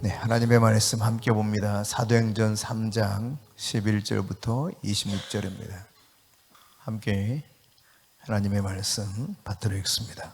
네, 하나님의 말씀 함께 봅니다. 사도행전 3장 11절부터 26절입니다. 함께 하나님의 말씀 받들어 읽습니다.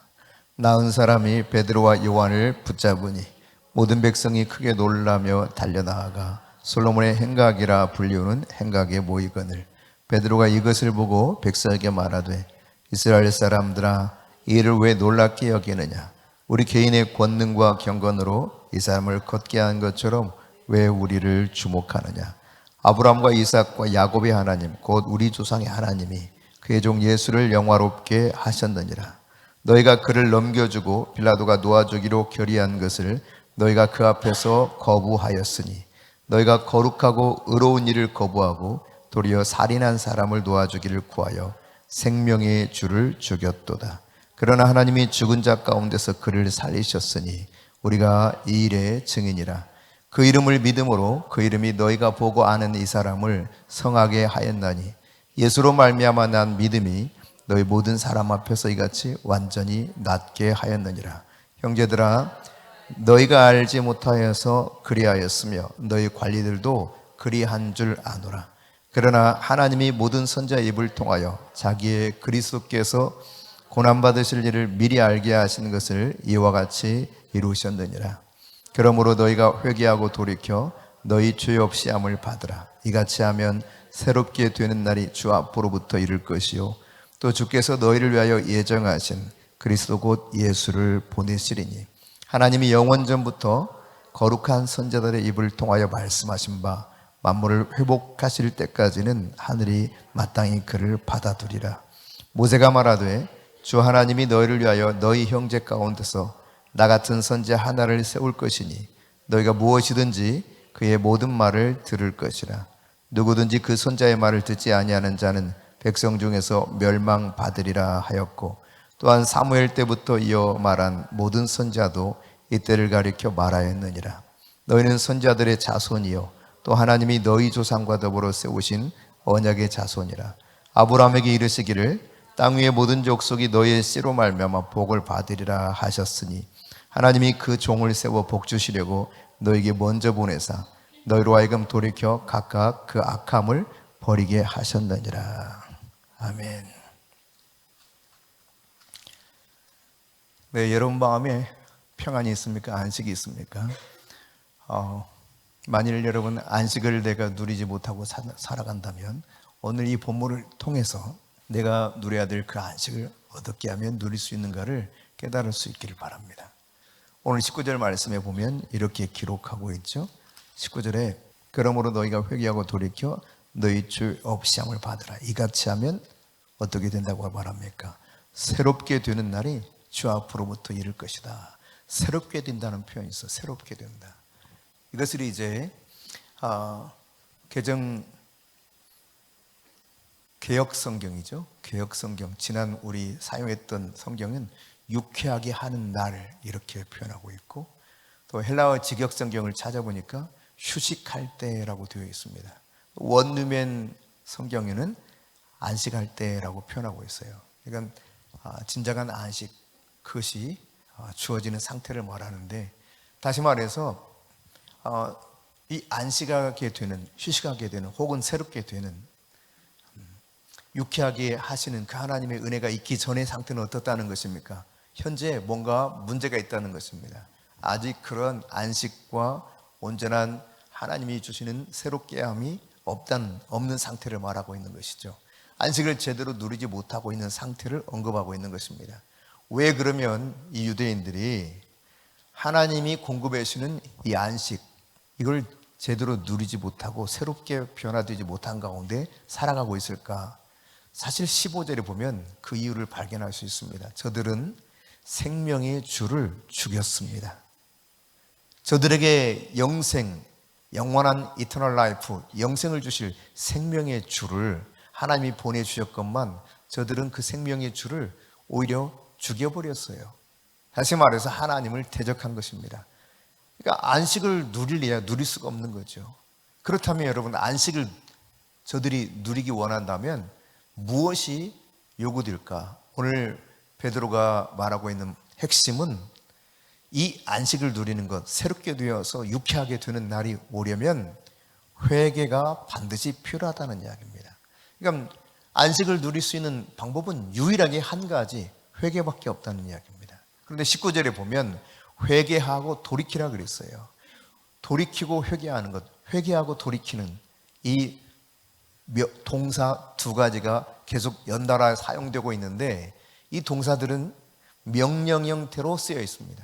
나은 사람이 베드로와 요한을 붙잡으니 모든 백성이 크게 놀라며 달려나아가 솔로몬의 행각이라 불리우는 행각에 모이거늘 베드로가 이것을 보고 백성에게 말하되 이스라엘 사람들아 이 일을 왜 놀랍게 여기느냐 우리 개인의 권능과 경건으로 이 사람을 걷게 한 것처럼 왜 우리를 주목하느냐 아브라함과 이삭과 야곱의 하나님 곧 우리 조상의 하나님이 그의 종 예수를 영화롭게 하셨느니라. 너희가 그를 넘겨주고 빌라도가 놓아주기로 결의한 것을 너희가 그 앞에서 거부하였으니 너희가 거룩하고 의로운 일을 거부하고 도리어 살인한 사람을 놓아주기를 구하여 생명의 주를 죽였도다. 그러나 하나님이 죽은 자 가운데서 그를 살리셨으니 우리가 이 일의 증인이라. 그 이름을 믿음으로 그 이름이 너희가 보고 아는 이 사람을 성하게 하였나니 예수로 말미암아 난 믿음이 너희 모든 사람 앞에서 이같이 완전히 낫게 하였느니라. 형제들아 너희가 알지 못하여서 그리하였으며 너희 관리들도 그리한 줄 아노라. 그러나 하나님이 모든 선지자의 입을 통하여 자기의 그리스도께서 고난받으실 일을 미리 알게 하신 것을 이와 같이 이루셨느니라. 그러므로 너희가 회개하고 돌이켜 너희 죄 없이 함을 받으라. 이같이 하면 새롭게 되는 날이 주 앞으로부터 이를 것이요 또 주께서 너희를 위하여 예정하신 그리스도 곧 예수를 보내시리니 하나님이 영원전부터 거룩한 선지자들의 입을 통하여 말씀하신 바 만물을 회복하실 때까지는 하늘이 마땅히 그를 받아두리라. 모세가 말하되 주 하나님이 너희를 위하여 너희 형제 가운데서 나 같은 선지자 하나를 세울 것이니 너희가 무엇이든지 그의 모든 말을 들을 것이라. 누구든지 그 선지자의 말을 듣지 아니하는 자는 백성 중에서 멸망받으리라 하였고 또한 사무엘 때부터 이어 말한 모든 선지자도 이때를 가리켜 말하였느니라. 너희는 선지자들의 자손이요 또 하나님이 너희 조상과 더불어 세우신 언약의 자손이라. 아브라함에게 이르시기를 땅 위의 모든 족속이 너희의 씨로 말미암아 복을 받으리라 하셨으니 하나님이 그 종을 세워 복 주시려고 너희에게 먼저 보내사 너희로 하여금 돌이켜 각각 그 악함을 버리게 하셨느니라. 아멘. 네, 여러분 마음에 평안이 있습니까? 안식이 있습니까? 만일 여러분 안식을 내가 누리지 못하고 살아간다면 오늘 이 본문을 통해서 내가 누려야 될 그 안식을 어떻게 하면 누릴 수 있는가를 깨달을 수 있기를 바랍니다. 오늘 19절 말씀에 보면 이렇게 기록하고 있죠. 19절에 그러므로 너희가 회개하고 돌이켜 너희 죄 없이 함을 받으라. 이같이 하면 어떻게 된다고 말합니까? 새롭게 되는 날이 주 앞으로부터 이를 것이다. 새롭게 된다는 표현이 있어. 새롭게 된다. 이것을 이제 개역 성경이죠. 개역 성경. 지난 우리 사용했던 성경은 유쾌하게 하는 날 이렇게 표현하고 있고 또 헬라어 직역 성경을 찾아보니까 휴식할 때라고 되어 있습니다. 원누멘 성경에는 안식할 때라고 표현하고 있어요. 그러니까 진정한 안식, 그것이 주어지는 상태를 말하는데 다시 말해서 이 안식하게 되는, 휴식하게 되는 혹은 새롭게 되는 유쾌하게 하시는 그 하나님의 은혜가 있기 전의 상태는 어떻다는 것입니까? 현재 뭔가 문제가 있다는 것입니다. 아직 그런 안식과 온전한 하나님이 주시는 새롭게 함이 없는 상태를 말하고 있는 것이죠. 안식을 제대로 누리지 못하고 있는 상태를 언급하고 있는 것입니다. 왜 그러면 이 유대인들이 하나님이 공급해 주시는 이 안식, 이걸 제대로 누리지 못하고 새롭게 변화되지 못한 가운데 살아가고 있을까? 사실 15절에 보면 그 이유를 발견할 수 있습니다. 저들은 생명의 주를 죽였습니다. 저들에게 영생, 영원한 이터널 라이프, 영생을 주실 생명의 주를 하나님이 보내주셨건만 저들은 그 생명의 주를 오히려 죽여버렸어요. 다시 말해서 하나님을 대적한 것입니다. 그러니까 안식을 누릴래야 누릴 수가 없는 거죠. 그렇다면 여러분 안식을 저들이 누리기 원한다면 무엇이 요구될까? 오늘 베드로가 말하고 있는 핵심은 이 안식을 누리는 것, 새롭게 되어서 유쾌하게 되는 날이 오려면 회개가 반드시 필요하다는 이야기입니다. 그러니까 안식을 누릴 수 있는 방법은 유일하게 한 가지, 회개밖에 없다는 이야기입니다. 그런데 19절에 보면 회개하고 돌이키라 그랬어요. 돌이키고 회개하는 것, 회개하고 돌이키는 이 동사 두 가지가 계속 연달아 사용되고 있는데 이 동사들은 명령 형태로 쓰여 있습니다.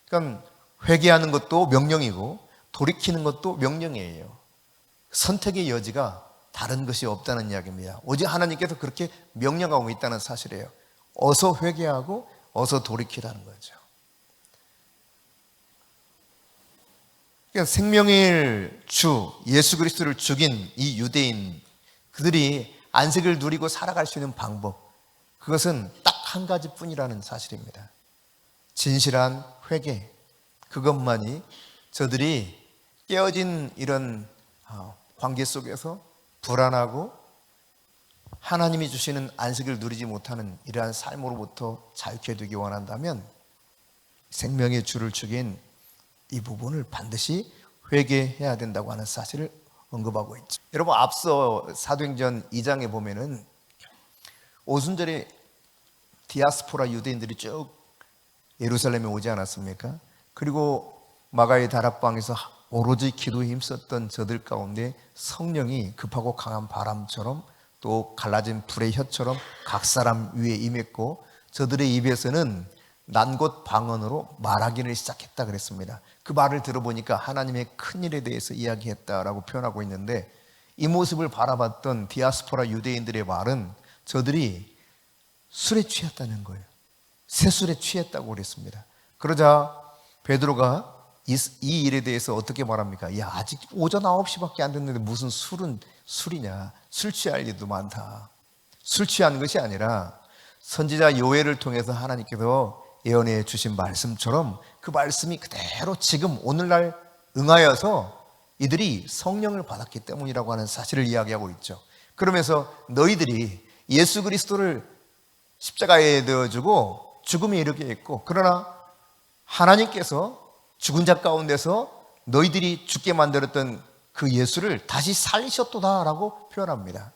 그러니까 회개하는 것도 명령이고 돌이키는 것도 명령이에요. 선택의 여지가 다른 것이 없다는 이야기입니다. 오직 하나님께서 그렇게 명령하고 있다는 사실이에요. 어서 회개하고 어서 돌이키라는 거죠. 그러니까 생명의 주 예수 그리스도를 죽인 이 유대인 그들이 안식을 누리고 살아갈 수 있는 방법, 그것은 딱 한 가지뿐이라는 사실입니다. 진실한 회개, 그것만이 저들이 깨어진 이런 관계 속에서 불안하고 하나님이 주시는 안식을 누리지 못하는 이러한 삶으로부터 자유케 되기 원한다면 생명의 주를 죽인 이 부분을 반드시 회개해야 된다고 하는 사실을 언급하고 있죠. 여러분, 앞서 사도행전 2장에 보면은 오순절에 디아스포라 유대인들이 쭉 예루살렘에 오지 않았습니까? 그리고 마가의 다락방에서 오로지 기도에 힘썼던 저들 가운데 성령이 급하고 강한 바람처럼 또 갈라진 불의 혀처럼 각 사람 위에 임했고 저들의 입에서는 난곳 방언으로 말하기를 시작했다 그랬습니다. 그 말을 들어보니까 하나님의 큰 일에 대해서 이야기했다라고 표현하고 있는데 이 모습을 바라봤던 디아스포라 유대인들의 말은 저들이 술에 취했다는 거예요. 새술에 취했다고 그랬습니다. 그러자 베드로가 이 일에 대해서 어떻게 말합니까? 야, 아직 오전 9시밖에 안 됐는데 무슨 술이냐? 술 취할 일도 많다. 술 취한 것이 아니라 선지자 요엘을 통해서 하나님께서 예언해 주신 말씀처럼 그 말씀이 그대로 지금 오늘날 응하여서 이들이 성령을 받았기 때문이라고 하는 사실을 이야기하고 있죠. 그러면서 너희들이 예수 그리스도를 십자가에 넣어주고 죽음에 이르게 했고 그러나 하나님께서 죽은 자 가운데서 너희들이 죽게 만들었던 그 예수를 다시 살리셨도다라고 표현합니다.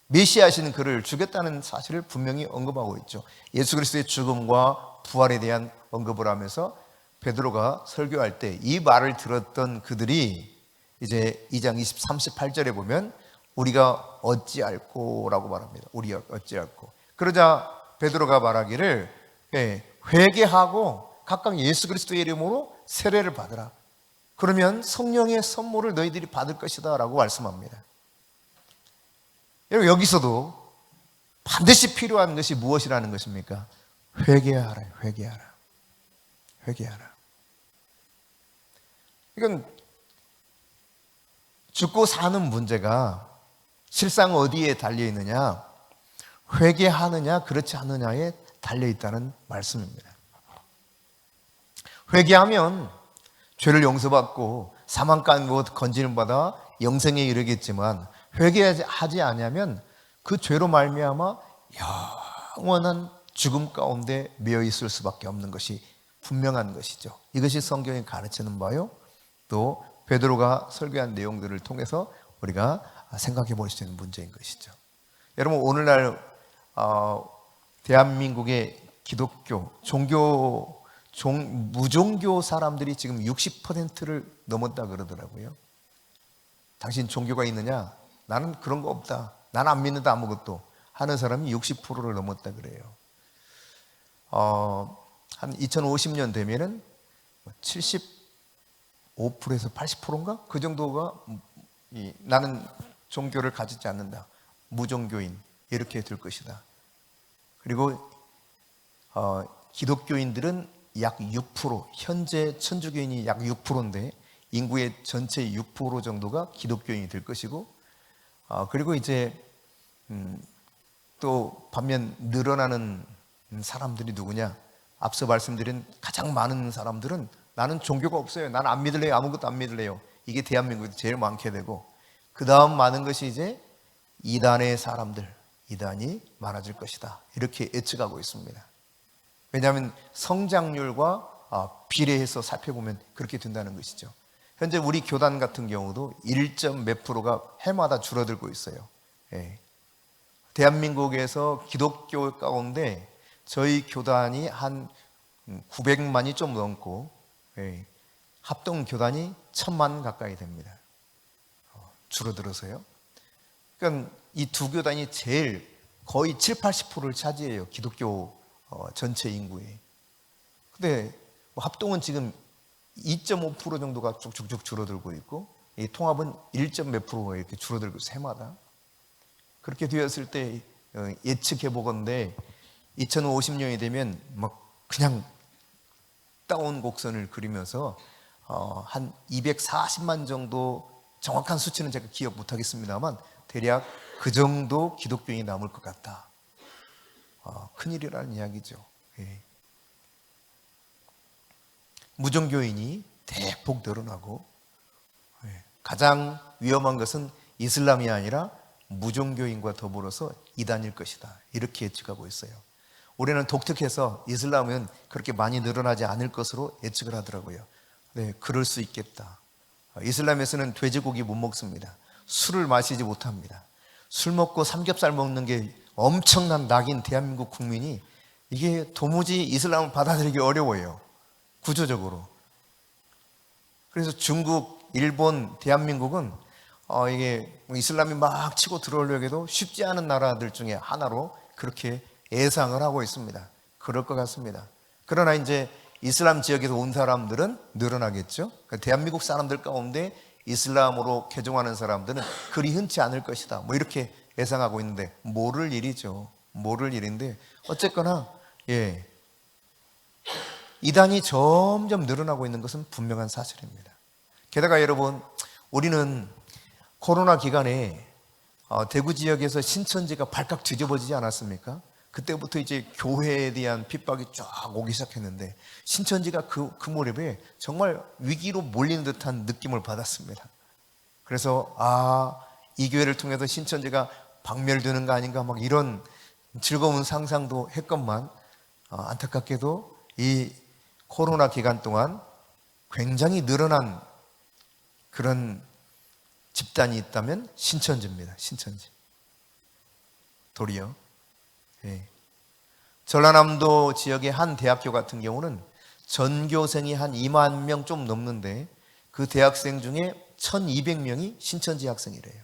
메시아시는 그를 죽였다는 사실을 분명히 언급하고 있죠. 예수 그리스도의 죽음과 부활에 대한 언급을 하면서 베드로가 설교할 때 이 말을 들었던 그들이 이제 2장 38절에 보면 우리가 어찌 알고라고 말합니다. 우리가 어찌 알고. 그러자 베드로가 말하기를 회개하고 각각 예수 그리스도의 이름으로 세례를 받으라. 그러면 성령의 선물을 너희들이 받을 것이다 라고 말씀합니다. 여러분, 여기서도 반드시 필요한 것이 무엇이라는 것입니까? 회개하라, 회개하라, 회개하라. 이건 죽고 사는 문제가 실상 어디에 달려 있느냐? 회개하느냐, 그렇지 않느냐에 달려 있다는 말씀입니다. 회개하면 죄를 용서받고 사망까지 건지는 받아 영생에 이르겠지만 회개하지 않으면 그 죄로 말미암아 영원한 죽음 가운데 매여 있을 수밖에 없는 것이 분명한 것이죠. 이것이 성경이 가르치는 바요. 또 베드로가 설교한 내용들을 통해서 우리가 생각해 볼 수 있는 문제인 것이죠. 여러분, 오늘날 대한민국의 기독교 무종교 사람들이 지금 60%를 넘었다 그러더라고요. 당신 종교가 있느냐? 나는 그런 거 없다. 나는 안 믿는다 아무것도 하는 사람이 60%를 넘었다 그래요. 한 2050년 되면은 75%에서 80%인가? 그 정도가 나는 종교를 가지지 않는다. 무종교인 이렇게 될 것이다. 그리고 기독교인들은 약 6%, 현재 천주교인이 약 6%인데 인구의 전체 6% 정도가 기독교인이 될 것이고 그리고 이제 또 반면 늘어나는 사람들이 누구냐? 앞서 말씀드린 가장 많은 사람들은 나는 종교가 없어요. 나는 안 믿을래요. 아무것도 안 믿을래요. 이게 대한민국에서 제일 많게 되고 그 다음 많은 것이 이제 이단의 사람들, 이단이 많아질 것이다. 이렇게 예측하고 있습니다. 왜냐하면 성장률과 비례해서 살펴보면 그렇게 된다는 것이죠. 현재 우리 교단 같은 경우도 1점 몇 프로가 해마다 줄어들고 있어요. 예. 대한민국에서 기독교 가운데 저희 교단이 한 900만이 좀 넘고, 예. 합동 교단이 1000만 가까이 됩니다. 줄어들어서요. 그러니까 이 두 교단이 제일 거의 7, 80%를 차지해요. 기독교 전체 인구에. 근데 합동은 지금 2.5% 정도가 쭉쭉쭉 줄어들고 있고, 이 통합은 1점 몇 프로가 이렇게 줄어들고 있어요, 해마다. 그렇게 되었을 때 예측해 보건대 2050년이 되면 막 그냥 다운 곡선을 그리면서 한 240만 정도, 정확한 수치는 제가 기억 못 하겠습니다만 대략 그 정도 기독교인이 남을 것 같다. 큰일이라는 이야기죠. 예. 무종교인이 대폭 늘어나고, 가장 위험한 것은 이슬람이 아니라 무종교인과 더불어서 이단일 것이다. 이렇게 예측하고 있어요. 올해는 독특해서 이슬람은 그렇게 많이 늘어나지 않을 것으로 예측을 하더라고요. 네, 그럴 수 있겠다. 이슬람에서는 돼지고기 못 먹습니다. 술을 마시지 못합니다. 술 먹고 삼겹살 먹는 게 엄청난 낙인 대한민국 국민이, 이게 도무지 이슬람을 받아들이기 어려워요. 구조적으로. 그래서 중국, 일본, 대한민국은 이게 이슬람이 막 치고 들어오려고 해도 쉽지 않은 나라들 중에 하나로 그렇게 예상을 하고 있습니다. 그럴 것 같습니다. 그러나 이제 이슬람 지역에서 온 사람들은 늘어나겠죠. 그러니까 대한민국 사람들 가운데 이슬람으로 개종하는 사람들은 그리 흔치 않을 것이다. 뭐 이렇게 예상하고 있는데, 모를 일이죠. 모를 일인데 어쨌거나 이단이 점점 늘어나고 있는 것은 분명한 사실입니다. 게다가 여러분, 우리는 코로나 기간에 대구 지역에서 신천지가 발칵 뒤집어지지 않았습니까? 그때부터 이제 교회에 대한 핍박이 쫙 오기 시작했는데, 신천지가 그 무렵에 정말 위기로 몰리는 듯한 느낌을 받았습니다. 그래서 이 교회를 통해서 신천지가 박멸되는 거 아닌가, 막 이런 즐거운 상상도 했건만, 안타깝게도 이 코로나 기간 동안 굉장히 늘어난 그런 집단이 있다면 신천지입니다. 신천지. 도리어 전라남도 지역의 한 대학교 같은 경우는 전교생이 한 2만 명 좀 넘는데, 그 대학생 중에 1200명이 신천지 학생이래요.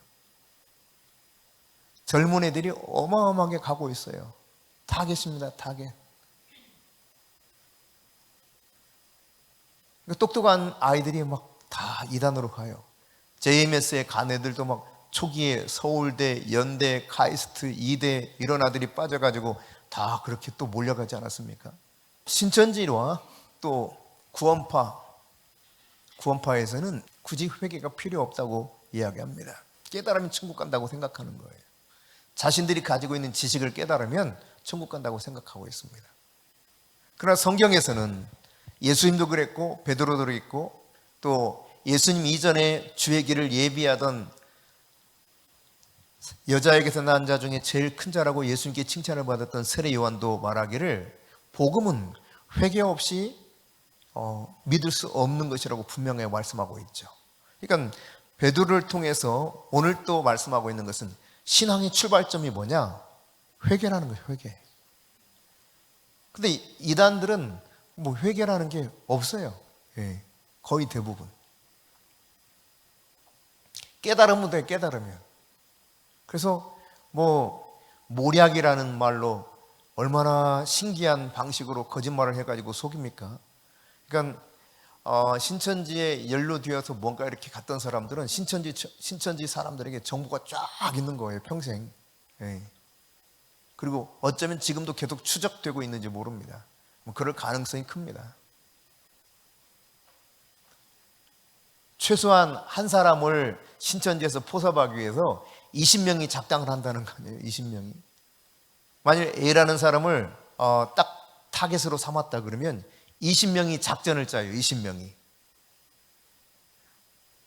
젊은 애들이 어마어마하게 가고 있어요. 타겟입니다. 타겟. 똑똑한 아이들이 막 다 이단으로 가요. JMS에 간 애들도 막 초기에 서울대, 연대, 카이스트, 이대 이런 아들이 빠져가지고 다 그렇게 또 몰려가지 않았습니까? 신천지와 또 구원파에서는 굳이 회개가 필요 없다고 이야기합니다. 깨달으면 천국 간다고 생각하는 거예요. 자신들이 가지고 있는 지식을 깨달으면 천국 간다고 생각하고 있습니다. 그러나 성경에서는 예수님도 그랬고 베드로도 그랬고, 또 예수님 이전에 주의 길을 예비하던 여자에게서 난 자 중에 제일 큰 자라고 예수님께 칭찬을 받았던 세례 요한도 말하기를, 복음은 회개 없이 믿을 수 없는 것이라고 분명히 말씀하고 있죠. 그러니까 베드로를 통해서 오늘 또 말씀하고 있는 것은, 신앙의 출발점이 뭐냐? 회개라는 거예요. 회개. 근데 이단들은 뭐 회개라는 게 없어요. 거의 대부분. 깨달으면 돼, 깨달으면. 그래서 뭐 모략이라는 말로 얼마나 신기한 방식으로 거짓말을 해가지고 속입니까? 그러니까 신천지에 연루되어서 뭔가 이렇게 갔던 사람들은 신천지 사람들에게 정보가 쫙 있는 거예요, 평생. 그리고 어쩌면 지금도 계속 추적되고 있는지 모릅니다. 그럴 가능성이 큽니다. 최소한 한 사람을 신천지에서 포섭하기 위해서 20명이 작당을 한다는 거 아니에요. 20명이. 만일 A라는 사람을 딱 타겟으로 삼았다 그러면 20명이 작전을 짜요. 20명이.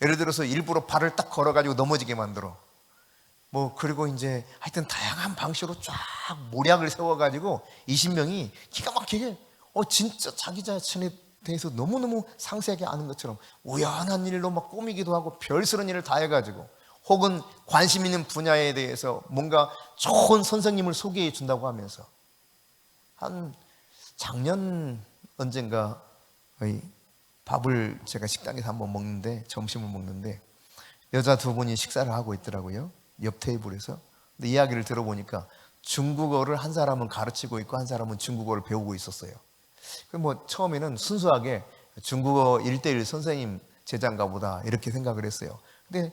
예를 들어서 일부러 발을 딱 걸어가지고 넘어지게 만들어. 그리고 하여튼 다양한 방식으로 쫙 모략을 세워가지고 20명이 기가 막히게 진짜 자기 자신에 대해서 너무너무 상세하게 아는 것처럼 우연한 일로 막 꾸미기도 하고 별스러운 일을 다 해가지고, 혹은 관심 있는 분야에 대해서 뭔가 좋은 선생님을 소개해 준다고 하면서, 한 작년 언젠가 밥을 제가 식당에서 한번 먹는데, 점심을 먹는데 여자 두 분이 식사를 하고 있더라고요, 옆 테이블에서. 근데 이야기를 들어보니까 중국어를 한 사람은 가르치고 있고 한 사람은 중국어를 배우고 있었어요. 뭐 처음에는 순수하게 중국어 1:1 선생님 제자인가 보다 이렇게 생각을 했어요. 근데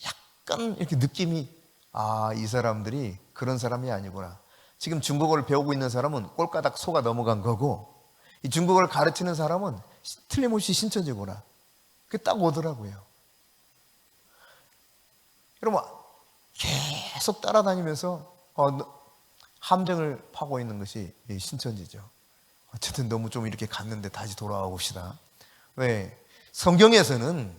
약간 이렇게 느낌이, 이 사람들이 그런 사람이 아니구나. 지금 중국어를 배우고 있는 사람은 꼴까닥 속아 넘어간 거고, 이 중국어를 가르치는 사람은 틀림없이 신천지구나. 그게 딱 오더라고요. 여러분, 계속 따라다니면서 함정을 파고 있는 것이 신천지죠. 어쨌든 너무 좀 이렇게 갔는데 다시 돌아와 봅시다. 왜? 성경에서는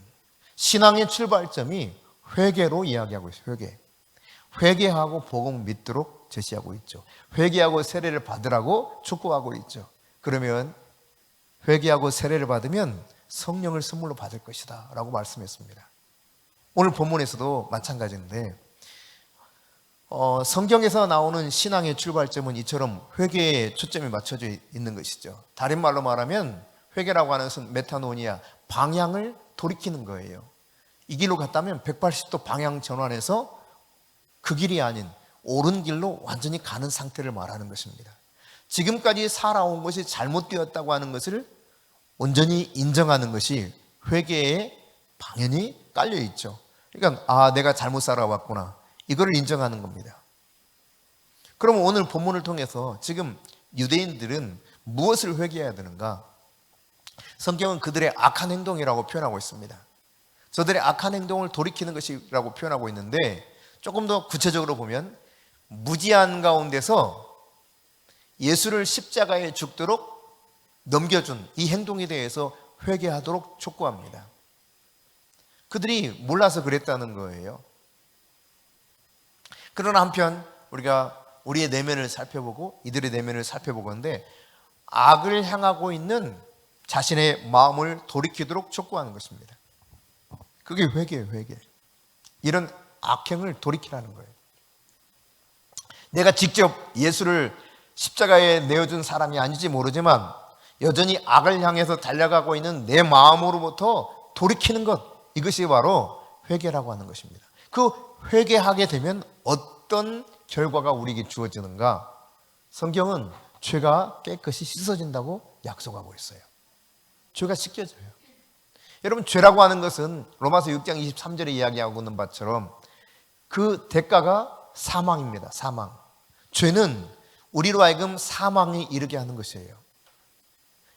신앙의 출발점이 회개로 이야기하고 있어요. 회개하고 복음 믿도록 제시하고 있죠. 회개하고 세례를 받으라고 촉구하고 있죠. 그러면 회개하고 세례를 받으면 성령을 선물로 받을 것이다 라고 말씀했습니다. 오늘 본문에서도 마찬가지인데, 성경에서 나오는 신앙의 출발점은 이처럼 회개에 초점이 맞춰져 있는 것이죠. 다른 말로 말하면 회개라고 하는 것은 메타노니아, 방향을 돌이키는 거예요. 이 길로 갔다면 180도 방향 전환해서 그 길이 아닌 옳은 길로 완전히 가는 상태를 말하는 것입니다. 지금까지 살아온 것이 잘못되었다고 하는 것을 온전히 인정하는 것이 회개의 방향이 깔려 있죠. 그러니까 내가 잘못 살아왔구나, 이거를 인정하는 겁니다. 그럼 오늘 본문을 통해서 지금 유대인들은 무엇을 회개해야 되는가? 성경은 그들의 악한 행동이라고 표현하고 있습니다. 저들의 악한 행동을 돌이키는 것이라고 표현하고 있는데, 조금 더 구체적으로 보면 무지한 가운데서 예수를 십자가에 죽도록 넘겨준 이 행동에 대해서 회개하도록 촉구합니다. 그들이 몰라서 그랬다는 거예요. 그러나 한편 우리가 우리의 내면을 살펴보고 이들의 내면을 살펴보건대 악을 향하고 있는 자신의 마음을 돌이키도록 촉구하는 것입니다. 그게 회개예요, 회개. 이런 악행을 돌이키라는 거예요. 내가 직접 예수를 십자가에 내어준 사람이 아닌지 모르지만 여전히 악을 향해서 달려가고 있는 내 마음으로부터 돌이키는 것, 이것이 바로 회개라고 하는 것입니다. 그 회개하게 되면 어떤 결과가 우리에게 주어지는가? 성경은 죄가 깨끗이 씻어진다고 약속하고 있어요. 죄가 씻겨져요. 여러분, 죄라고 하는 것은 로마서 6장 23절에 이야기하고 있는 바처럼 그 대가가 사망입니다. 사망. 죄는 우리로 하여금 사망에 이르게 하는 것이에요.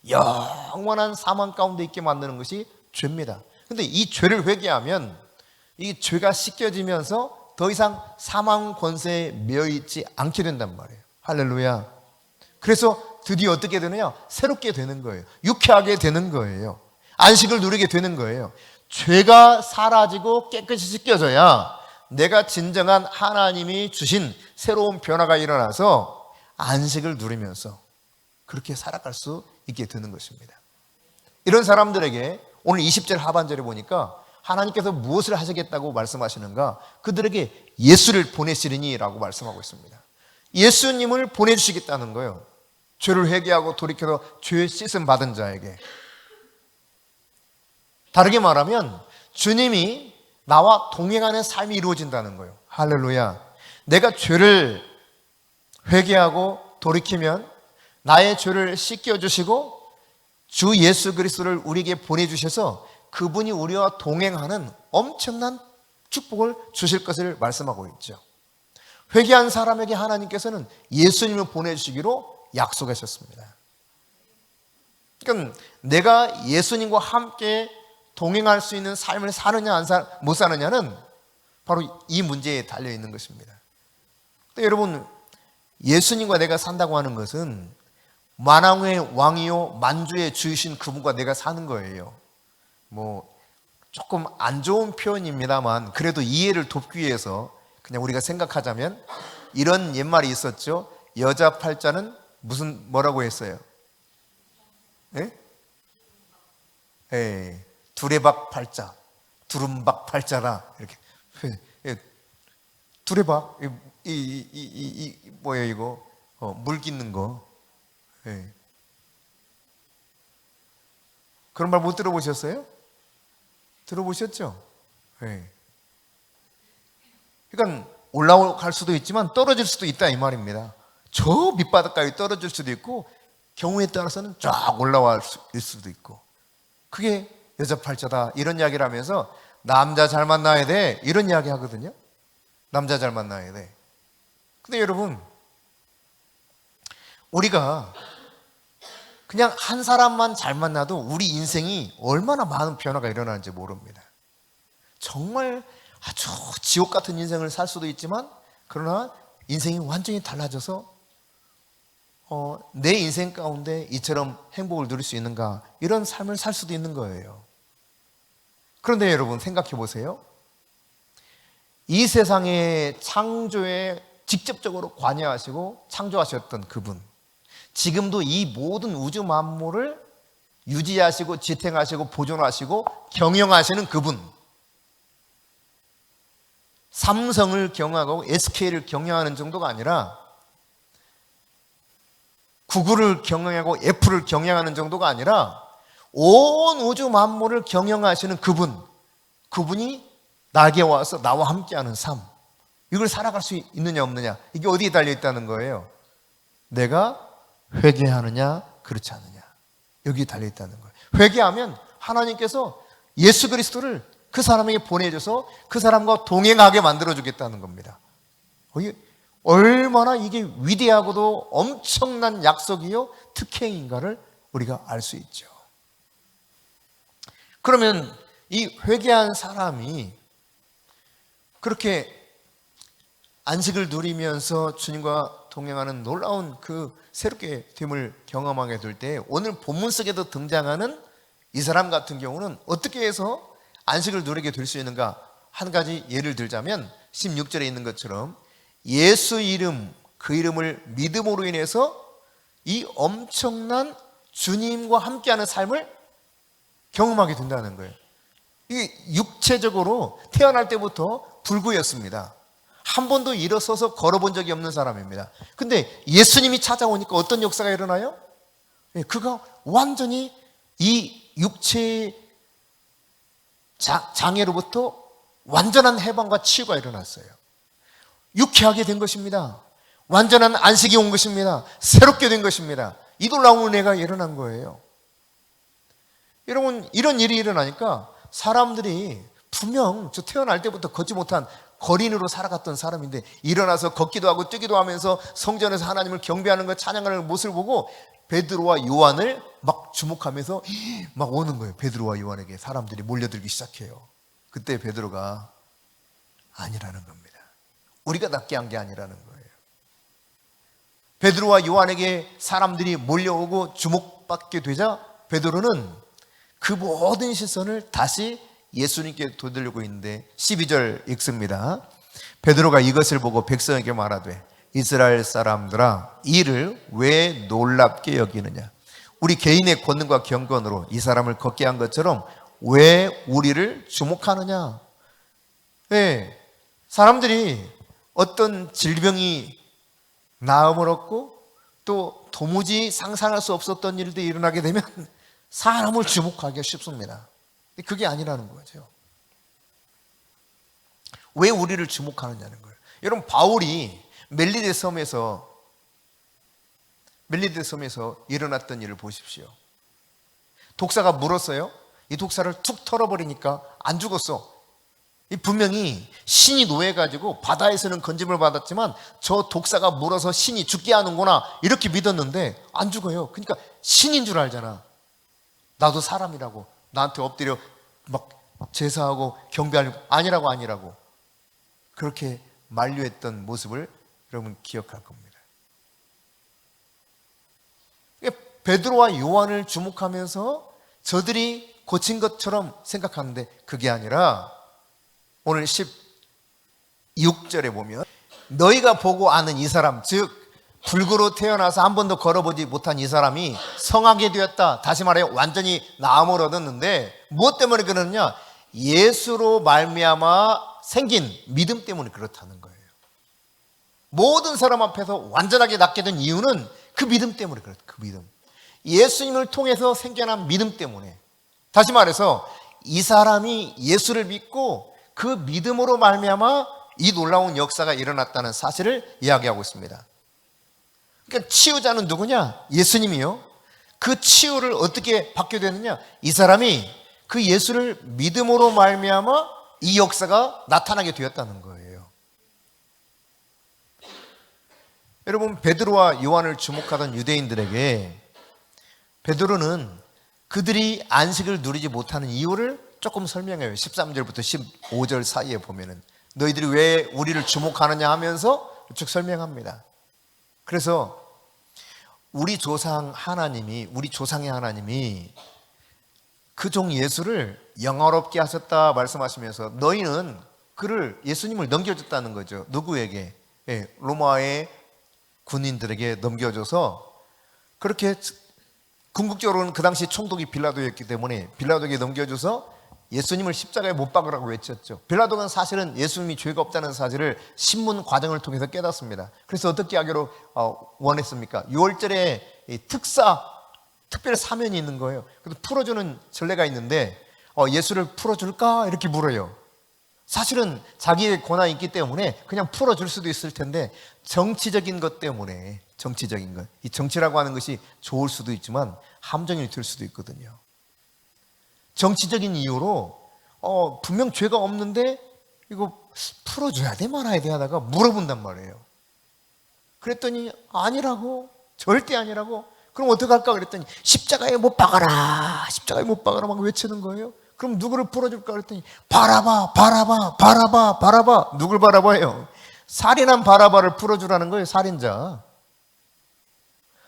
영원한 사망 가운데 있게 만드는 것이 죄입니다. 근데 이 죄를 회개하면 이 죄가 씻겨지면서 더 이상 사망 권세에 매여있지 않게 된단 말이에요. 할렐루야. 그래서 드디어 어떻게 되느냐? 새롭게 되는 거예요. 유쾌하게 되는 거예요. 안식을 누리게 되는 거예요. 죄가 사라지고 깨끗이 씻겨져야 내가 진정한 하나님이 주신 새로운 변화가 일어나서 안식을 누리면서 그렇게 살아갈 수 있게 되는 것입니다. 이런 사람들에게 오늘 20절 하반절에 보니까 하나님께서 무엇을 하시겠다고 말씀하시는가? 그들에게 예수를 보내시리니 라고 말씀하고 있습니다. 예수님을 보내주시겠다는 거예요. 죄를 회개하고 돌이켜서 죄 씻음 받은 자에게. 다르게 말하면 주님이 나와 동행하는 삶이 이루어진다는 거예요. 할렐루야. 내가 죄를 회개하고 돌이키면 나의 죄를 씻겨주시고 주 예수 그리스도를 우리에게 보내주셔서 그분이 우리와 동행하는 엄청난 축복을 주실 것을 말씀하고 있죠. 회개한 사람에게 하나님께서는 예수님을 보내주시기로 약속하셨습니다. 그러니까 내가 예수님과 함께 동행할 수 있는 삶을 사느냐 못 사느냐는 바로 이 문제에 달려있는 것입니다. 근데 여러분, 예수님과 내가 산다고 하는 것은 만왕의 왕이요 만주의 주이신 그분과 내가 사는 거예요. 조금 안 좋은 표현입니다만 그래도 이해를 돕기 위해서 그냥 우리가 생각하자면 이런 옛말이 있었죠. 여자 팔자는 뭐라고 했어요? 예? 예. 두레박 팔자, 두름박 팔자라 이렇게. 예. 두레박 뭐예요 이거? 물 깃는 거. 예. 그런 말 못 들어보셨어요? 들어보셨죠? 예. 그러니까 올라갈 수도 있지만 떨어질 수도 있다 이 말입니다. 저 밑바닥까지 떨어질 수도 있고 경우에 따라서는 쫙 올라갈 수도 있고. 그게 여자 팔자다 이런 이야기를 하면서 남자 잘 만나야 돼 이런 이야기 하거든요. 남자 잘 만나야 돼. 근데 여러분 우리가 그냥 한 사람만 잘 만나도 우리 인생이 얼마나 많은 변화가 일어나는지 모릅니다. 정말 아주 지옥 같은 인생을 살 수도 있지만 그러나 인생이 완전히 달라져서 내 인생 가운데 이처럼 행복을 누릴 수 있는가 이런 삶을 살 수도 있는 거예요. 그런데 여러분 생각해 보세요. 이 세상의 창조에 직접적으로 관여하시고 창조하셨던 그분, 지금도 이 모든 우주 만물을 유지하시고 지탱하시고 보존하시고 경영하시는 그분, 삼성을 경영하고 SK를 경영하는 정도가 아니라 구글을 경영하고 애플을 경영하는 정도가 아니라 온 우주 만물을 경영하시는 그분이 나에게 와서 나와 함께하는 삶, 이걸 살아갈 수 있느냐 없느냐, 이게 어디에 달려있다는 거예요? 내가 회개하느냐 그렇지 않느냐, 여기에 달려있다는 거예요. 회개하면 하나님께서 예수 그리스도를 그 사람에게 보내줘서 그 사람과 동행하게 만들어주겠다는 겁니다. 얼마나 이게 위대하고도 엄청난 약속이요 특혜인가를 우리가 알 수 있죠. 그러면 이 회개한 사람이 그렇게 안식을 누리면서 주님과 동행하는 놀라운 그 새롭게 됨을 경험하게 될 때 오늘 본문 속에도 등장하는 이 사람 같은 경우는 어떻게 해서 안식을 누리게 될 수 있는가? 한 가지 예를 들자면 16절에 있는 것처럼 예수 이름, 그 이름을 믿음으로 인해서 이 엄청난 주님과 함께하는 삶을 경험하게 된다는 거예요. 이게 육체적으로 태어날 때부터 불구였습니다. 한 번도 일어서서 걸어본 적이 없는 사람입니다. 근데 예수님이 찾아오니까 어떤 역사가 일어나요? 그가 완전히 이 육체의 장애로부터 완전한 해방과 치유가 일어났어요. 유쾌하게 된 것입니다. 완전한 안식이 온 것입니다. 새롭게 된 것입니다. 이 놀라운 은혜가 일어난 거예요. 여러분, 이런 일이 일어나니까 사람들이 분명 저 태어날 때부터 걷지 못한 거린으로 살아갔던 사람인데 일어나서 걷기도 하고 뛰기도 하면서 성전에서 하나님을 경배하는 것, 찬양하는 모습을 보고 베드로와 요한을 막 주목하면서 막 오는 거예요. 베드로와 요한에게 사람들이 몰려들기 시작해요. 그때 베드로가 아니라는 겁니다. 우리가 낫게 한 게 아니라는 거예요. 베드로와 요한에게 사람들이 몰려오고 주목받게 되자 베드로는 그 모든 시선을 다시 예수님께 돌리고 있는데 12절 읽습니다. 베드로가 이것을 보고 백성에게 말하되 이스라엘 사람들아, 이를 왜 놀랍게 여기느냐? 우리 개인의 권능과 경건으로 이 사람을 걷게 한 것처럼 왜 우리를 주목하느냐? 네, 사람들이 어떤 질병이 나음을 얻고 또 도무지 상상할 수 없었던 일들이 일어나게 되면 사람을 주목하기가 쉽습니다. 그게 아니라는 거죠. 왜 우리를 주목하느냐는 거예요. 여러분, 바울이 멜리데 섬에서 일어났던 일을 보십시오. 독사가 물었어요. 이 독사를 툭 털어버리니까 안 죽었어. 분명히 신이 노해가지고 바다에서는 건짐을 받았지만 저 독사가 물어서 신이 죽게 하는구나 이렇게 믿었는데 안 죽어요. 그러니까 신인 줄 알잖아. 나도 사람이라고 나한테 엎드려 막 제사하고 경배하는 아니라고 그렇게 만류했던 모습을 여러분 기억할 겁니다. 베드로와 요한을 주목하면서 저들이 고친 것처럼 생각하는데 그게 아니라 오늘 16절에 보면 너희가 보고 아는 이 사람, 즉 불구로 태어나서 한 번도 걸어보지 못한 이 사람이 성하게 되었다. 다시 말해 완전히 나음을 얻었는데 무엇 때문에 그러느냐? 예수로 말미암아 생긴 믿음 때문에 그렇다는 거예요. 모든 사람 앞에서 완전하게 낫게 된 이유는 그 믿음 때문에 그렇다. 그 믿음. 예수님을 통해서 생겨난 믿음 때문에. 다시 말해서 이 사람이 예수를 믿고 그 믿음으로 말미암아 이 놀라운 역사가 일어났다는 사실을 이야기하고 있습니다. 그러니까 치유자는 누구냐? 예수님이요. 그 치유를 어떻게 받게 되느냐? 이 사람이 그 예수를 믿음으로 말미암아 이 역사가 나타나게 되었다는 거예요. 여러분, 베드로와 요한을 주목하던 유대인들에게 베드로는 그들이 안식을 누리지 못하는 이유를 조금 설명해요. 13절부터 15절 사이에 보면은 너희들이 왜 우리를 주목하느냐 하면서 쭉 설명합니다. 그래서 우리 조상의 하나님이 그 종 예수를 영화롭게 하셨다 말씀하시면서 너희는 그를 예수님을 넘겨줬다는 거죠. 누구에게? 로마의 군인들에게 넘겨줘서 그렇게 궁극적으로는 그 당시 총독이 빌라도였기 때문에 빌라도에게 넘겨줘서 예수님을 십자가에 못 박으라고 외쳤죠. 빌라도는 사실은 예수님이 죄가 없다는 사실을 신문 과정을 통해서 깨닫습니다. 그래서 어떻게 하기로 원했습니까? 6월절에 특별 사면이 있는 거예요. 그래서 풀어주는 전례가 있는데 예수를 풀어줄까? 이렇게 물어요. 사실은 자기의 권한이 있기 때문에 그냥 풀어줄 수도 있을 텐데 정치적인 것 때문에 이 정치라고 하는 것이 좋을 수도 있지만 함정이 될 수도 있거든요. 정치적인 이유로 분명 죄가 없는데 이거 풀어줘야 돼 말아야 돼 하다가 물어본단 말이에요. 그랬더니 아니라고, 절대 아니라고. 그럼 어떡할까 그랬더니 십자가에 못 박아라 막 외치는 거예요. 그럼 누구를 풀어줄까 그랬더니 바라바. 누굴 바라봐요? 살인한 바라바를 풀어주라는 거예요.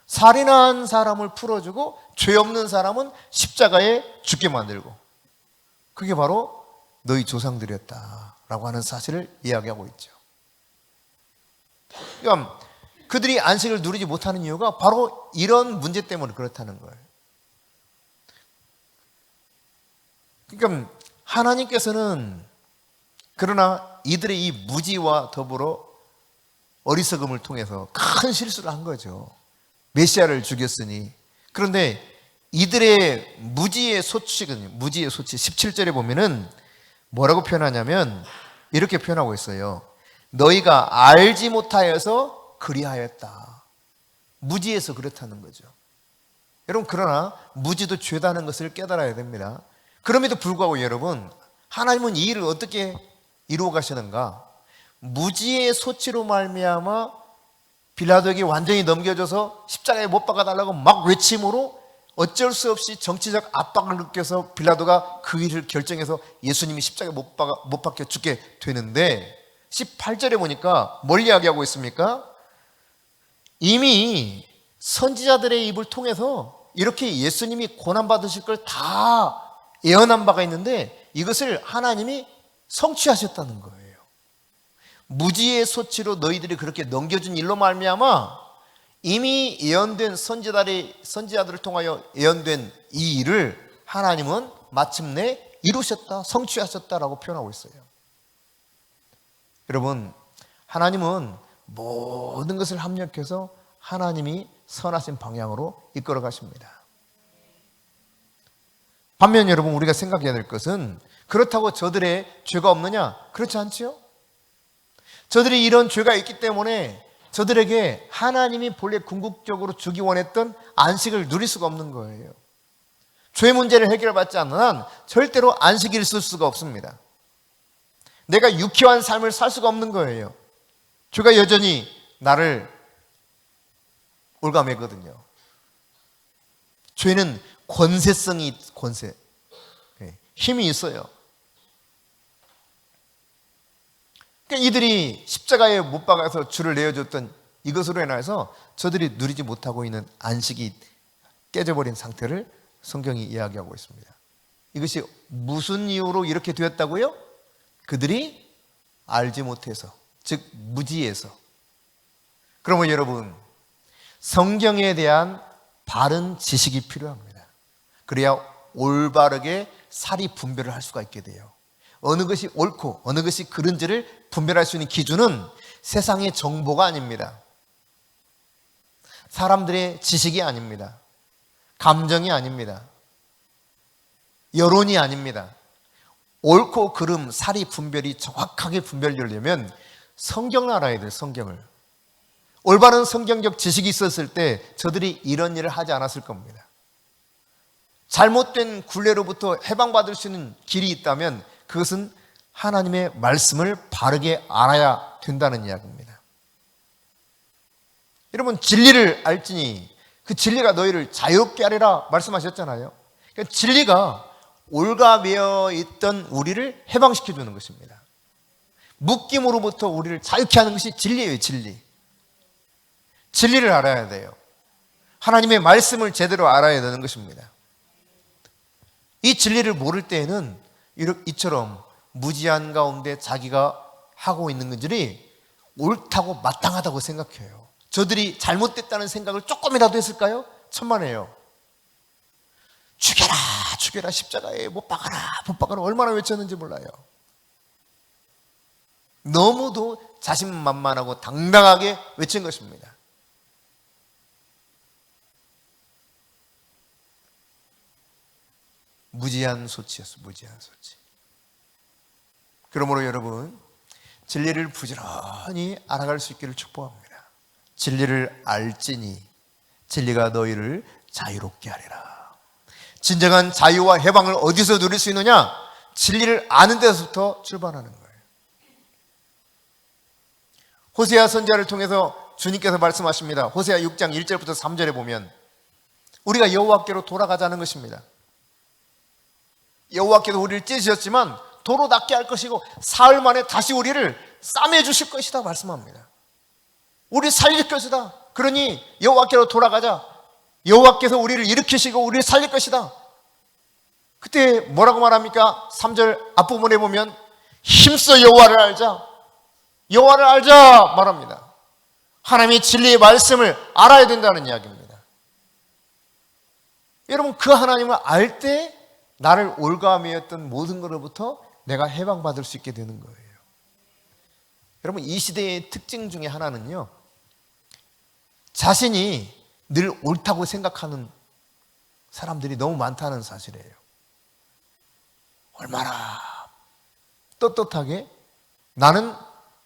살인한 사람을 풀어주고 죄 없는 사람은 십자가에 죽게 만들고, 그게 바로 너희 조상들이었다라고 하는 사실을 이야기하고 있죠. 그러니까 그들이 안식을 누리지 못하는 이유가 바로 이런 문제 때문에 그렇다는 거예요. 그러니까 하나님께서는 그러나 이들의 이 무지와 더불어 어리석음을 통해서 큰 실수를 한 거죠. 메시아를 죽였으니. 그런데 이들의 무지의 소치거든요. 무지의 소치. 17절에 보면은 뭐라고 표현하냐면 이렇게 표현하고 있어요. 너희가 알지 못하여서 그리하였다. 무지해서 그렇다는 거죠. 여러분, 그러나 무지도 죄다는 것을 깨달아야 됩니다. 그럼에도 불구하고 여러분, 하나님은 이 일을 어떻게 이루어 가시는가? 무지의 소치로 말미암아 빌라도에게 완전히 넘겨줘서 십자가에 못 박아달라고 막 외침으로 어쩔 수 없이 정치적 압박을 느껴서 빌라도가 그 일을 결정해서 예수님이 십자가에 못 박혀 죽게 되는데 18절에 보니까 뭘 이야기하고 있습니까? 이미 선지자들의 입을 통해서 이렇게 예수님이 고난받으실 걸 다 예언한 바가 있는데 이것을 하나님이 성취하셨다는 거예요. 무지의 소치로 너희들이 그렇게 넘겨준 일로 말미암아 이미 예언된 선지자들을 통하여 예언된 이 일을 하나님은 마침내 이루셨다, 성취하셨다라고 표현하고 있어요. 여러분, 하나님은 모든 것을 합력해서 하나님이 선하신 방향으로 이끌어 가십니다. 반면 여러분, 우리가 생각해야 될 것은 그렇다고 저들의 죄가 없느냐? 그렇지 않지요? 저들이 이런 죄가 있기 때문에 저들에게 하나님이 본래 궁극적으로 주기 원했던 안식을 누릴 수가 없는 거예요. 죄 문제를 해결받지 않는 한 절대로 안식일 쓸 수가 없습니다. 내가 유쾌한 삶을 살 수가 없는 거예요. 죄가 여전히 나를 올가매거든요. 죄는 힘이 있어요. 그러니까 이들이 십자가에 못 박아서 주를 내어줬던 이것으로 인해서 저들이 누리지 못하고 있는 안식이 깨져버린 상태를 성경이 이야기하고 있습니다. 이것이 무슨 이유로 이렇게 되었다고요? 그들이 알지 못해서, 즉 무지해서. 그러면 여러분, 성경에 대한 바른 지식이 필요합니다. 그래야 올바르게 사리 분별을 할 수가 있게 돼요. 어느 것이 옳고 어느 것이 그른지를 분별할 수 있는 기준은 세상의 정보가 아닙니다. 사람들의 지식이 아닙니다. 감정이 아닙니다. 여론이 아닙니다. 옳고 그름, 사리 분별이 정확하게 분별되려면 성경을 알아야 돼요. 성경을. 올바른 성경적 지식이 있었을 때 저들이 이런 일을 하지 않았을 겁니다. 잘못된 굴레로부터 해방받을 수 있는 길이 있다면 그것은 하나님의 말씀을 바르게 알아야 된다는 이야기입니다. 여러분, 진리를 알지니 그 진리가 너희를 자유롭게 하리라 말씀하셨잖아요. 그러니까 진리가 올가매어 있던 우리를 해방시켜 주는 것입니다. 묶임으로부터 우리를 자유케 하는 것이 진리예요. 진리. 진리를 알아야 돼요. 하나님의 말씀을 제대로 알아야 되는 것입니다. 이 진리를 모를 때에는 이처럼 무지한 가운데 자기가 하고 있는 것들이 옳다고 마땅하다고 생각해요. 저들이 잘못됐다는 생각을 조금이라도 했을까요? 천만에요. 죽여라, 죽여라, 십자가에 못 박아라, 못 박아라 얼마나 외쳤는지 몰라요. 너무도 자신만만하고 당당하게 외친 것입니다. 무지한 소치였어, 무지한 소치. 그러므로 여러분, 진리를 부지런히 알아갈 수 있기를 축복합니다. 진리를 알지니 진리가 너희를 자유롭게 하리라. 진정한 자유와 해방을 어디서 누릴 수 있느냐? 진리를 아는 데서부터 출발하는 거예요. 호세아 선지자를 통해서 주님께서 말씀하십니다. 호세아 6장 1절부터 3절에 보면 우리가 여호와께로 돌아가자는 것입니다. 여호와께서 우리를 찢으셨지만 도로 낫게 할 것이고 사흘 만에 다시 우리를 싸매 주실 것이다 말씀합니다. 우리 살릴 것이다. 그러니 여호와께로 돌아가자. 여호와께서 우리를 일으키시고 우리를 살릴 것이다. 그때 뭐라고 말합니까? 3절 앞부분에 보면 힘써 여호와를 알자. 여호와를 알자 말합니다. 하나님의 진리의 말씀을 알아야 된다는 이야기입니다. 여러분, 그 하나님을 알 때 나를 올가매었던 모든 것으로부터 내가 해방받을 수 있게 되는 거예요. 여러분, 이 시대의 특징 중에 하나는요, 자신이 늘 옳다고 생각하는 사람들이 너무 많다는 사실이에요. 얼마나 떳떳하게 나는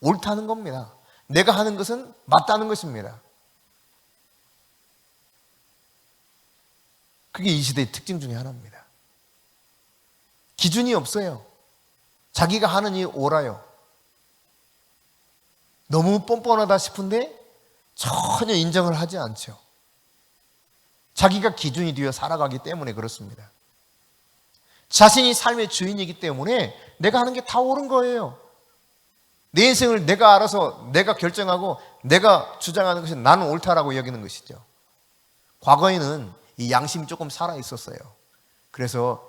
옳다는 겁니다. 내가 하는 것은 맞다는 것입니다. 그게 이 시대의 특징 중에 하나입니다. 기준이 없어요. 자기가 하는 일이 옳아요. 너무 뻔뻔하다 싶은데 전혀 인정을 하지 않죠. 자기가 기준이 되어 살아가기 때문에 그렇습니다. 자신이 삶의 주인이기 때문에 내가 하는 게 다 옳은 거예요. 내 인생을 내가 알아서 내가 결정하고 내가 주장하는 것이 나는 옳다라고 여기는 것이죠. 과거에는 이 양심이 조금 살아 있었어요. 그래서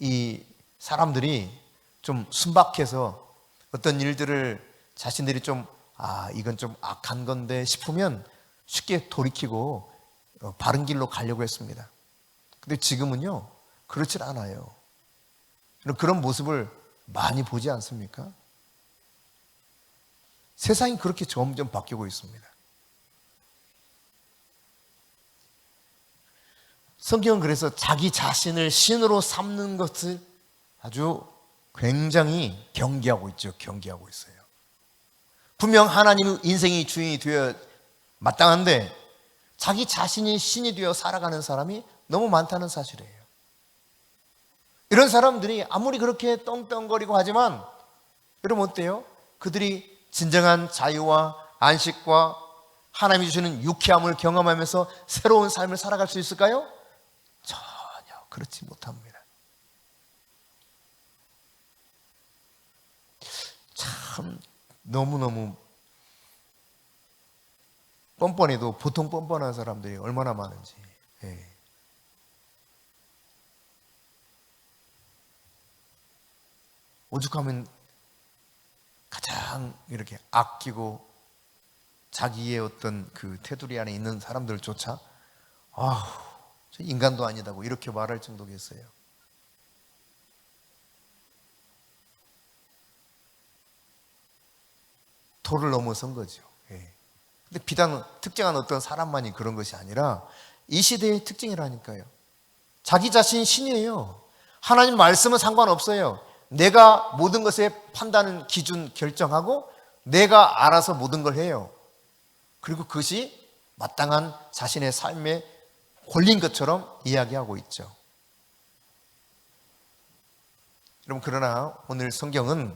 이 사람들이 좀 순박해서 어떤 일들을 자신들이 좀 이건 좀 악한 건데 싶으면 쉽게 돌이키고 바른 길로 가려고 했습니다. 근데 지금은요 그렇지 않아요. 그런 모습을 많이 보지 않습니까? 세상이 그렇게 점점 바뀌고 있습니다. 성경은 그래서 자기 자신을 신으로 삼는 것을 아주 굉장히 경계하고 있죠. 경계하고 있어요. 분명 하나님의 인생의 주인이 되어 마땅한데 자기 자신이 신이 되어 살아가는 사람이 너무 많다는 사실이에요. 이런 사람들이 아무리 그렇게 떵떵거리고 하지만 여러분 어때요? 그들이 진정한 자유와 안식과 하나님이 주시는 유쾌함을 경험하면서 새로운 삶을 살아갈 수 있을까요? 전혀 그렇지 못합니다. 참 너무너무 뻔뻔해도 보통 뻔뻔한 사람들이 얼마나 많은지. 오죽하면 가장 이렇게 아끼고 자기의 어떤 그 테두리 안에 있는 사람들조차 저 인간도 아니다고 이렇게 말할 정도겠어요. 도를 넘어선 거죠. 근데 비단 특정한 어떤 사람만이 그런 것이 아니라 이 시대의 특징이라니까요. 자기 자신이 신이에요. 하나님 말씀은 상관없어요. 내가 모든 것의 판단 기준 결정하고 내가 알아서 모든 걸 해요. 그리고 그것이 마땅한 자신의 삶의 권리인 것처럼 이야기하고 있죠. 여러분, 그러나 오늘 성경은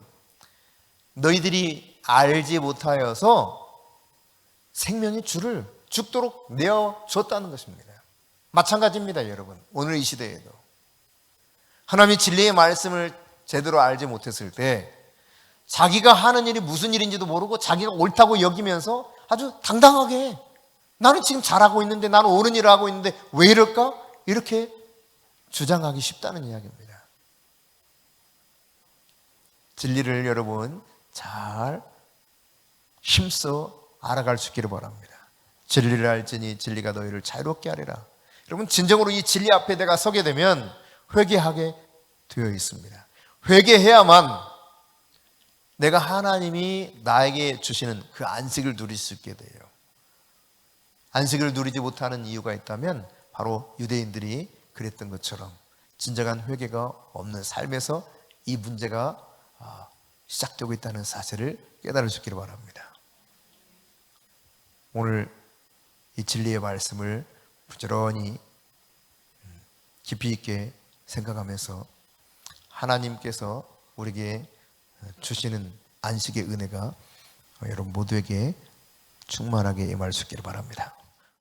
너희들이 알지 못하여서 생명의 줄을 죽도록 내어줬다는 것입니다. 마찬가지입니다, 여러분. 오늘 이 시대에도 하나님의 진리의 말씀을 제대로 알지 못했을 때 자기가 하는 일이 무슨 일인지도 모르고 자기가 옳다고 여기면서 아주 당당하게 나는 지금 잘하고 있는데, 나는 옳은 일을 하고 있는데 왜 이럴까? 이렇게 주장하기 쉽다는 이야기입니다. 진리를 여러분 잘 힘써 알아갈 수 있기를 바랍니다. 진리를 알지니 진리가 너희를 자유롭게 하리라. 여러분, 진정으로 이 진리 앞에 내가 서게 되면 회개하게 되어 있습니다. 회개해야만 내가 하나님이 나에게 주시는 그 안식을 누릴 수 있게 돼요. 안식을 누리지 못하는 이유가 있다면 바로 유대인들이 그랬던 것처럼 진정한 회개가 없는 삶에서 이 문제가 시작되고 있다는 사실을 깨달을 수 있기를 바랍니다. 오늘 이 진리의 말씀을 부지런히 깊이 있게 생각하면서 하나님께서 우리에게 주시는 안식의 은혜가 여러분 모두에게 충만하게 임할 수 있기를 바랍니다.